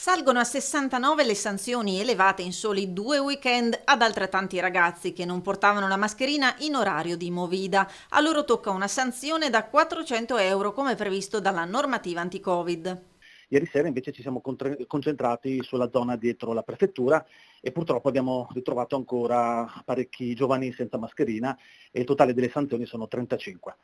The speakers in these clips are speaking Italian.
Salgono a 69 le sanzioni elevate in soli 2 weekend ad altrettanti ragazzi che non portavano la mascherina in orario di movida. A loro tocca una sanzione da 400 euro come previsto dalla normativa anti-Covid. Ieri sera invece ci siamo concentrati sulla zona dietro la prefettura e purtroppo abbiamo ritrovato ancora parecchi giovani senza mascherina e il totale delle sanzioni sono 35.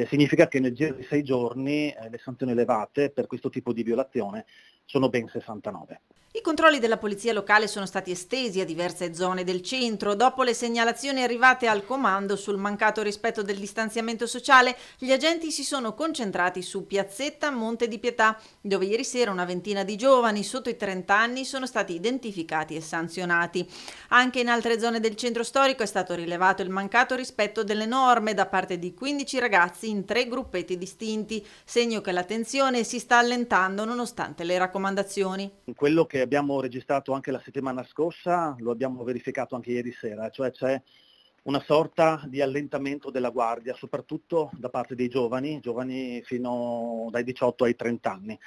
Significa che nel giro di 6 giorni le sanzioni elevate per questo tipo di violazione sono ben 69. I controlli della polizia locale sono stati estesi a diverse zone del centro. Dopo le segnalazioni arrivate al comando sul mancato rispetto del distanziamento sociale, gli agenti si sono concentrati su Piazzetta Monte di Pietà, dove ieri sera una ventina di giovani sotto i 30 anni sono stati identificati e sanzionati. Anche in altre zone del centro storico è stato rilevato il mancato rispetto delle norme da parte di 15 ragazzi in 3 gruppetti distinti, segno che la tensione si sta allentando nonostante le raccomandazioni. Quello che abbiamo registrato anche la settimana scorsa lo abbiamo verificato anche ieri sera, cioè c'è una sorta di allentamento della guardia, soprattutto da parte dei giovani fino dai 18 ai 30 anni.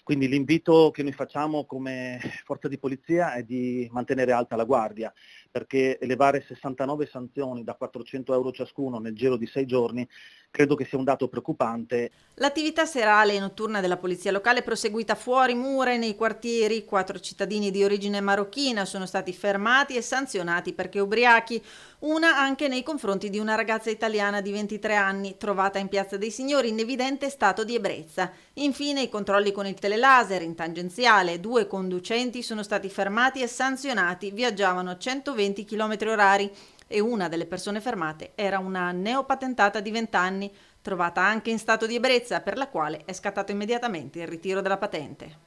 Quindi l'invito che noi facciamo come forza di polizia è di mantenere alta la guardia, perché elevare 69 sanzioni da 400 euro ciascuno nel giro di 6 giorni credo che sia un dato preoccupante. L'attività serale e notturna della polizia locale è proseguita fuori mura e nei quartieri. 4 cittadini di origine marocchina sono stati fermati e sanzionati perché ubriachi, una anche nei confronti di una ragazza italiana di 23 anni, trovata in Piazza dei Signori in evidente stato di ebbrezza. Infine i controlli con il telelaser in tangenziale. 2 conducenti sono stati fermati e sanzionati, viaggiavano a 120 km/h e una delle persone fermate era una neopatentata di 20 anni, trovata anche in stato di ebbrezza, per la quale è scattato immediatamente il ritiro della patente.